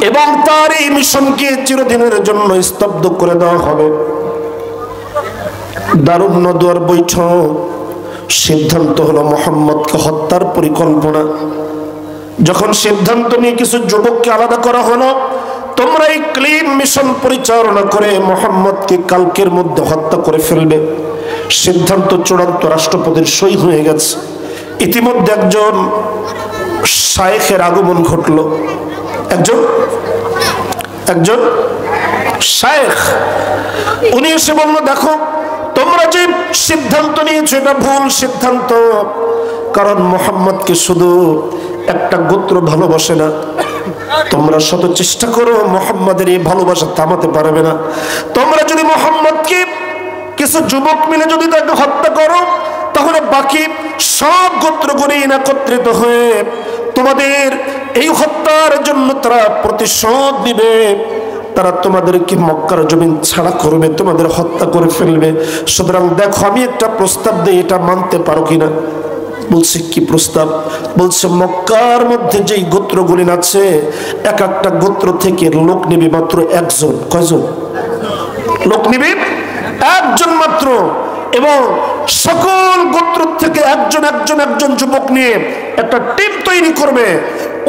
এবং তার এই মিশনকে চিরদিনের জন্য স্তব্ধ করে দেওয়া হবে। দারুন নদওয়ার বৈঠক, সিদ্ধান্ত হলো মুহাম্মদকে হত্যার পরিকল্পনা। যখন সিদ্ধান্ত নিয়ে কিছু যুবককে আলাদা করা হলো, তোমরা এই ক্লিন মিশন পরিচালনা করে মুহাম্মদকে কালকের মধ্যে হত্যা করে ফেলবে। সিদ্ধান্ত চূড়ান্ত, রাষ্ট্রপতির সই হয়ে গেছে। ইতিমধ্যে একজন শায়েখের আগমন ঘটলো। একজন শায়েখ, উনি এসে বলল, দেখো তোমরা যে সিদ্ধান্ত নিয়েছো এটা ভুল সিদ্ধান্ত। কারণ মুহাম্মদকে শুধু একটা গোত্র ভালোবাসে না। তোমরা শত চেষ্টা করো, মুহাম্মদের এই ভালোবাসা থামাতে পারবে না। তোমরা যদি মুহাম্মদকে কিছু যুবক মিলে যদি তাকে হত্যা করো, তাহলে বাকি সব গোত্রগুলি একত্রিত হয়ে তোমাদের এই হত্যার জন্য তারা প্রতিশোধ নিবে। তারা তোমাদেরকে মক্কার জমিন ছাড়া করবে, তোমাদের হত্যা করে ফেলবে। সুতরাং দেখো, আমি একটা প্রস্তাব দিই, এটা মানতে পারো কিনা? বলছে, কি প্রস্তাব? বলছে, মক্কার মধ্যে যেই গোত্রগুলি আছে, এক একটা গোত্র থেকে লোক নিবে মাত্র একজন। কয়জন লোক নিবে? একজন মাত্র। এবং সকল গোত্র থেকে একজন যুবক নিয়ে একটা টিম তৈরি করবে।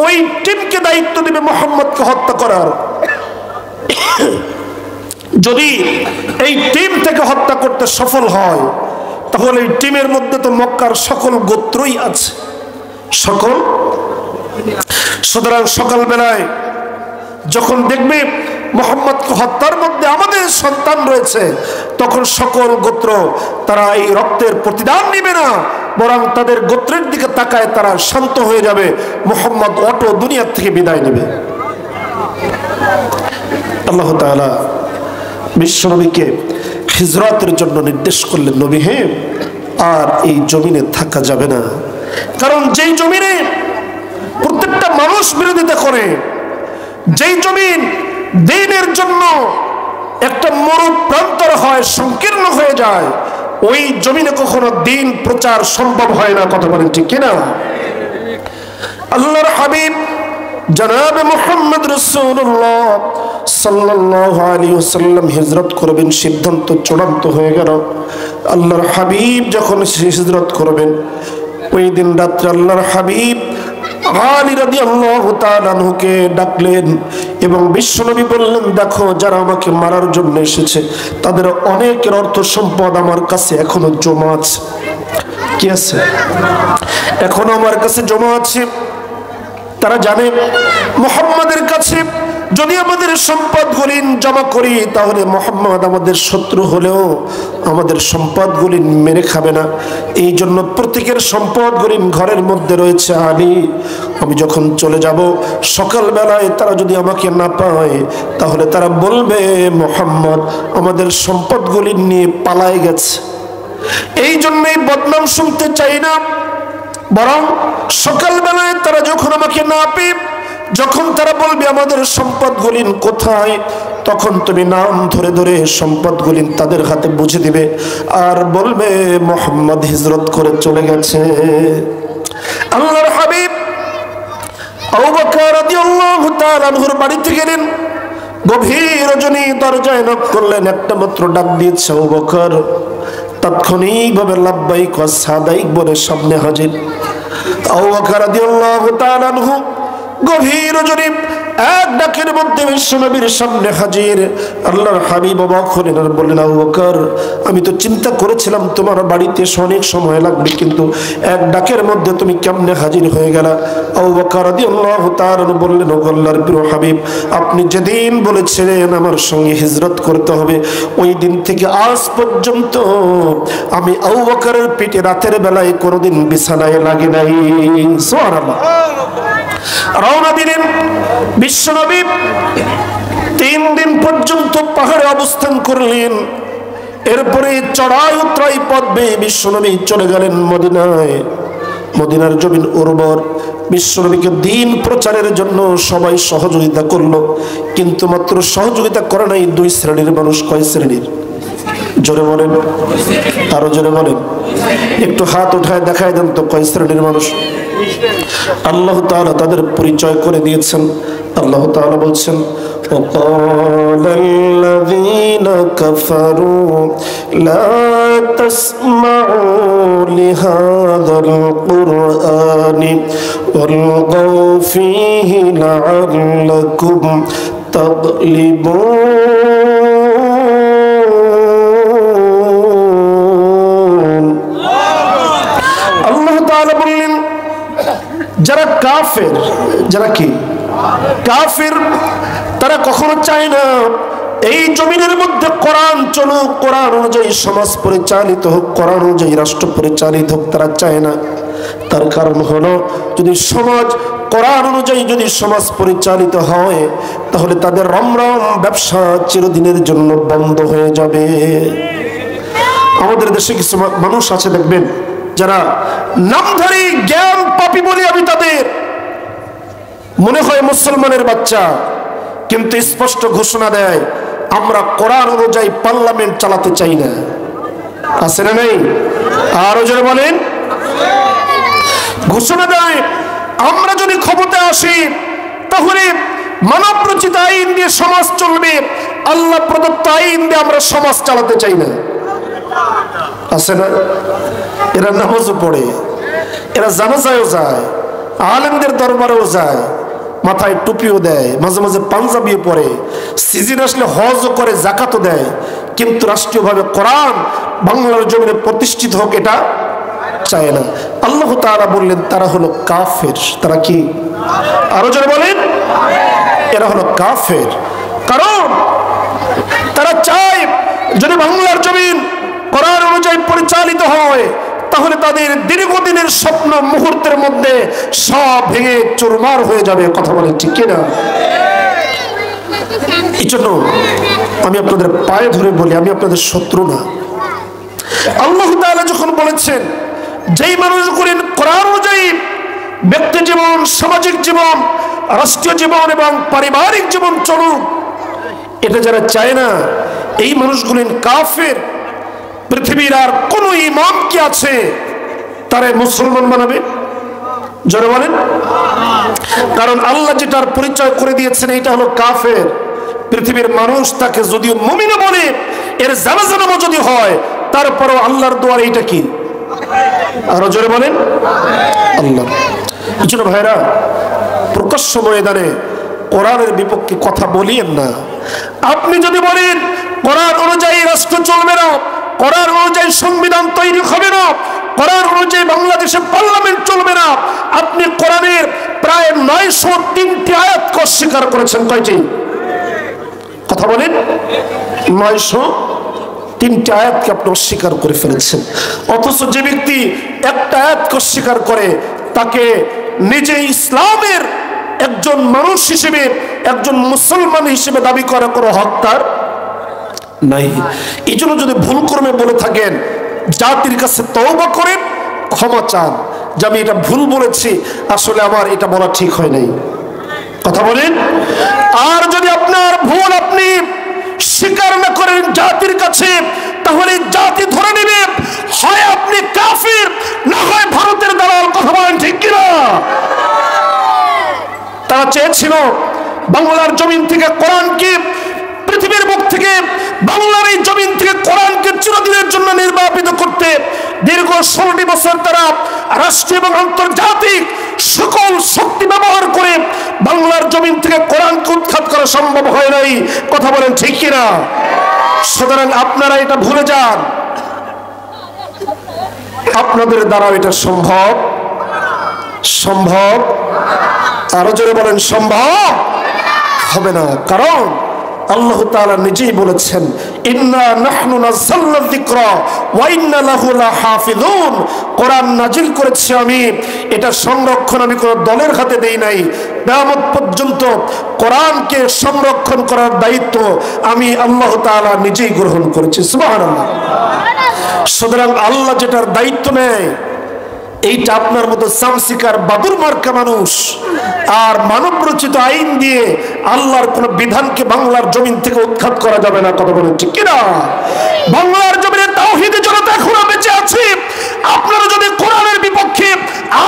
ওই টিমকে দায়িত্ব দিবে মুহাম্মদকে হত্যা করার। যদি এই টিম থেকে হত্যা করতে সফল হয়, তাহলে এই টিমের মধ্যে তো মক্কার সকল গোত্রই আছে, সকল। সুতরাং সকালবেলায় যখন দেখবে মুহাম্মদকে হত্যার মধ্যে আমাদের সন্তান রয়েছে, তখন সকল গোত্র তারা এই রক্তের প্রতিদান নিবে না, বরং তাদের গোত্রের দিকে তাকায় তারা শান্ত হয়ে যাবে। মুহাম্মদ অটো দুনিয়ার থেকে বিদায় নেবে। আল্লাহ তাআলা বিশ্বনবীকে হিজরতের জন্য নির্দেশ করলেন, নবী হে, আর এই জমিনে থাকা যাবে না। কারণ যেই জমিনে প্রত্যেকটা মানুষ বিরোধিতা করে, যেই জমিন দ্বীনের জন্য একটা মরু প্রান্তর হয়, সংকীর্ণ হয়ে যায়, ওই জমিনে কখনো দ্বীন প্রচার সম্ভব হয় না। কথা বলেন ঠিক কিনা? আল্লাহর হাবিব জনাব মুহাম্মদ রাসূলুল্লাহ সাল্লাল্লাহু আলাইহি ওয়াসাল্লাম হিজরত করবেন, সিদ্ধান্ত চূড়ান্ত হয়ে গেল। আল্লাহর হাবিব যখন হিজরত করবেন, ওই দিন রাত্রে আল্লাহর হাবিব আলী রাদিয়াল্লাহু তাআলা আনহুকে ডাকলেন এবং বিশ্বনবী বললেন, দেখো, যারা আমাকে মারার জন্য এসেছে তাদের অনেকের অর্থ সম্পদ আমার কাছে এখনো জমা আছে। কি আছে? এখনো আমার কাছে জমা আছে। তারা জানে মুহাম্মাদের কাছে যদি আমাদের সম্পদগুলি জমা করি, তাহলে মুহাম্মদ আমাদের শত্রু হলেও আমাদের সম্পদগুলি মেরে খাবে না। এই জন্য প্রত্যেকের সম্পদগুলি ঘরের মধ্যে রয়েছে। আলী, আমি যখন চলে যাব, সকালবেলায় তারা যদি আমাকে না পায়, তাহলে তারা বলবে মুহাম্মদ আমাদের সম্পদগুলি নিয়ে পালায় গেছে। এই জন্যই বদনাম শুনতে চাই না, বরং সকালবেলায় তারা যখন আমাকে না পেয়ে, যখন তারা বলবে আমাদের সম্পদগুলি কোথায়, তখন তুমি নাম ধরে ধরে সম্পদগুলি তাদের হাতে বুঝে দিবে আর বলবে মুহাম্মদ হিজরত করে চলে গেছে। আল্লাহর হাবিব আবু বকর রাদিয়াল্লাহু তাআলা আনহুর বাড়িতে গেলেন। গভীর রজনী দরজায় নক করলেন, একটা মাত্র ডাক দিয়েছে আবু বকর। তাৎক্ষণিকভাবে লাব্বাইক ওয়া সাদাইক বলে সামনে হাজির। আবু বকর রাদিয়াল্লাহু তাআলা আনহু গভীর রজনী এক ডাকের মধ্যে বিশ্বনবীর সামনে হাজির। আল্লাহর হাবিব অবাক হলেন আর বললেন, আবু বকর, আমি তো চিন্তা করেছিলাম তোমার বাড়িতে অনেক সময় লাগবে, কিন্তু এক ডাকের মধ্যে তুমি কেমনে হাজির হয়ে গেলা? আবু বকর রাদিয়াল্লাহু তাআলা বললেন, ও আল্লাহর প্রিয় হাবিব, আপনি যেদিন বলেছিলেন আমার সঙ্গে হিজরত করতে হবে, ওই দিন থেকে আজ পর্যন্ত আমি আবু বকরের পিঠে রাতের বেলায় কোনোদিন বিছানায় লাগে নাই। সুবহানাল্লাহ। রওনা দিলেন বিশ্বনবী। 3 দিন পর্যন্ত পাহাড়ে অবস্থান করলেন। এরপরে চড়াই উতরাই পথ বেয়ে বিশ্বনবী চলে গেলেন মদিনায়। মদিনার জমিন উর্বর। বিশ্বনবীকে দ্বীন প্রচারের জন্য সবাই সহযোগিতা করলো, কিন্তু মাত্র সহযোগিতা করে নাই 2 শ্রেণীর মানুষ। কয় শ্রেণীর? জোরে বলেন, আরো জোরে বলেন, একটু হাত উঠায় দেখায় দেন তো কয় শ্রেণীর মানুষ। আল্লাহ তাআলা তাদের পরিচয় করে দিয়েছেন। আল্লাহ তাআলা বলছেন, وقال الذين كفروا لا تسمعوا لهذا القرآن والغوا فيه لعلكم تغلبون। আল্লাহ তাআলা বললেন, যারা কাফের, যারা কি কাফের, তারা কখনো চায় না এই জমিনের মধ্যে কোরআন চলুক, কোরআন অনুযায়ী সমাজ পরিচালিত হোক, কোরআন অনুযায়ী রাষ্ট্র পরিচালিত হোক, তারা চায় না। তার কারণ হলো, যদি সমাজ কোরআন অনুযায়ী যদি সমাজ পরিচালিত হয়, তাহলে তাদের রমরম ব্যবসা চিরদিনের জন্য বন্ধ হয়ে যাবে। আমাদের দেশে কিছু মানুষ আছে দেখবেন, যারা নামধারী জ্ঞান পাপী বলে আমি তাদের মনে হয় মুসলমানের বাচ্চা, কিন্তু স্পষ্ট ঘোষণা দেয়, আমরা কোরআন অনুযায়ী পার্লামেন্ট চালাতে চাই না। আছে না নাই? আরো জোরে বলেন। ঘোষণা দেয়, আমরা যদি ক্ষমতায় আসি তাহলে মানব রচিত আইন দিয়ে সমাজ চলবে, আল্লাহ প্রদত্ত আইন দিয়ে আমরা সমাজ চালাতে চাই না। আছে না? এরা নামাজও পড়ে, এরা জানাজায়ও যায়, আলেমদের দরবারেও যায়, মাথায় টুপিও দেয়, মাঝে মাঝে পাঞ্জাবিও পরে, সিজন আসলে হজও করে, জাকাতও দেয়, কিন্তু রাষ্ট্রীয়ভাবে কোরআন বাংলার জমিনে প্রতিষ্ঠিত হোক এটা চায় না। আল্লাহ তাআলা বললেন, তারা হলো কাফের। তারা কি? আরো জোরে বলেন। এরা হলো কাফের, কারণ তারা চায় যদি বাংলার জমিন কোরআন অনুযায়ী পরিচালিত হয়, তাহলে তাদের দীর্ঘদিনের স্বপ্ন মুহূর্তের মধ্যে সব ভেঙে চুরমার হয়ে যাবে। কথা বলেন ঠিক কিনা? এই জন্য আমি আপনাদের পায়ে ধরে বলি, আমি আপনাদের শত্রু না। আল্লাহ তাআলা যখন বলেছেন, যেই মানুষগুলি কোরআন অনুযায়ী ব্যক্তি জীবন, সামাজিক জীবন, রাষ্ট্রীয় জীবন এবং পারিবারিক জীবন চলুক, এটা যারা চায় না, এই মানুষগুলি কাফের। পৃথিবীর আর কোন ইমাম কি আছে তারা মুসলমান বানাবে? জোরে বলেন। কারণ আল্লাহ যেটার পরিচয় করে দিয়েছেন, এটা হলো কাফের। পৃথিবীর মানুষ তাকে যদিও মুমিন বলে, এর জানাজা নামাজ যদি হয়, তারপরও আল্লাহর দোয়ার এইটা কি? আরো জোরে বলেন আল্লাহ। এই জন্য ভাইরা, প্রকাশ্য ময়দানে কোরআনের বিপক্ষে কথা বলিয়েন না। আপনি যদি বলেন কোরআন অনুযায়ী রাষ্ট্র চলবে না, কোরআন অনুযায়ী সংবিধান তৈরি হবে না, কোরআন অনুযায়ী বাংলাদেশে পার্লামেন্ট চলবে না, আপনি কোরআনের প্রায় 903টি আয়াতকে অস্বীকার করেছেন। কয়টি? কথা বলেন। 903টি আয়াতকে আপনি অস্বীকার করে ফেলেছেন। অথচ যে ব্যক্তি একটা আয়াতকে অস্বীকার করে, তাকে নিজে ইসলামের একজন মানুষ হিসেবে, একজন মুসলমান হিসেবে দাবি করা কোনো হক তার নাই। এই জন্য যদি ভুল কর্মে বলে থাকেন, জাতির কাছে তওবা করেন, ক্ষমা চান যে আমি এটা ভুল বলেছি, আসলে আমার এটা বলা ঠিক হয় নাই। কথা বলেন। আর যদি আপনার ভুল আপনি স্বীকার না করেন জাতির কাছে, তাহলে জাতি ধরে নেবে হয় আপনি কাফির, না হয় ভারতের দালাল। কথা বলেন ঠিক কিনা? তারা চেয়েছিল বাংলার জমিন থেকে কোরআনকে, পৃথিবীর মুখ থেকে বাংলার এই জমিন থেকে কোরআনকে চিরদিনের জন্য নির্বাপিত করতে দীর্ঘ 16টি বছর তারা রাষ্ট্রীয় এবং আন্তর্জাতিক সকল শক্তি ব্যবহার করে বাংলার জমিন থেকে কোরআনকে উৎখাত করা সম্ভব হয় নাই। কথা বলেন ঠিক কিনা? সুতরাং আপনারা এটা ভুলে যান, আপনাদের দ্বারা এটা সম্ভব আরো জোরে বলেন, সম্ভব হবে না। কারণ আল্লাহ তাআলা নিজেই বলেছেন, ইন্না নাহনু নাযালনা যিকরা ওয়া ইন্না লাহু লাহাফিজুন। কোরআন নাজিল করেছি আমি, এটা সংরক্ষণ আমি কোনো দলের হাতে দেই নাই। কিয়ামত পর্যন্ত কোরআনকে সংরক্ষণ করার দায়িত্ব আমি আল্লাহ তাআলা নিজেই গ্রহণ করেছি। সুবহানাল্লাহ। সুতরাং আল্লাহ যেটার দায়িত্ব নেয়, এইটা আপনার মতো সামসিকার বাদুর মার্কা মানুষ আর মানব রচিত আইন দিয়ে আল্লাহর কোন বিধানকে বাংলার জমিন থেকে উৎখাত করা যাবে না। কথা বলেন ঠিক কিনা? বাংলার জমিনে তাওহীদের জনতা এখনো বেঁচে আছে। আপনারা যদি কোরআনের বিপক্ষে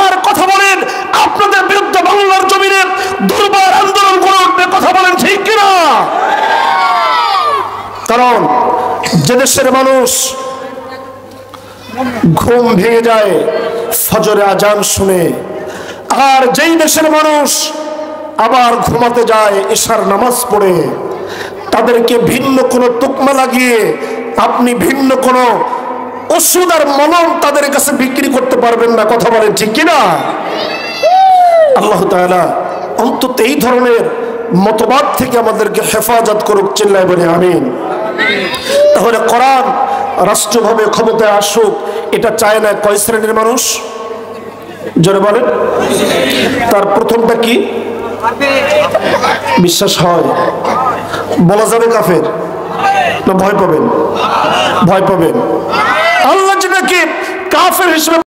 আর কথা বলেন, আপনাদের বিরুদ্ধে বাংলার জমিনে দুর্বার আন্দোলন গড়ে কারণ যে দেশের মানুষ ঘুম ভেঙে যায় ফজরে আজান শুনে, আর যেই দেশের মানুষ আবার ঘুমাতে যায় এশার নামাজ পড়ে, তাদেরকে ভিন্ন কোনো তুকমা লাগিয়ে আপনি ভিন্ন কোনো ওষুধ আর মলম তাদের কাছে বিক্রি করতে পারবেন না। কথা বলেন ঠিক কিনা? আল্লাহ তাআলা অন্তত এই ধরনের মতবাদ থেকে আমাদেরকে হেফাজত করুক, চিল্লায় বলে আমিন। তাহলে কোরআন রাষ্ট্রভাবে ক্ষমতায় আসুক, এটা চায় না কয় শ্রেণীর মানুষ? জোরে বলেন। তার প্রথমটা কি? বিশ্বাস হয়? বলা যাবে কাফের না ভয় পাবেন? ভয় পাবেন। আল্লাহ যেটাকে কাফের হিসেবে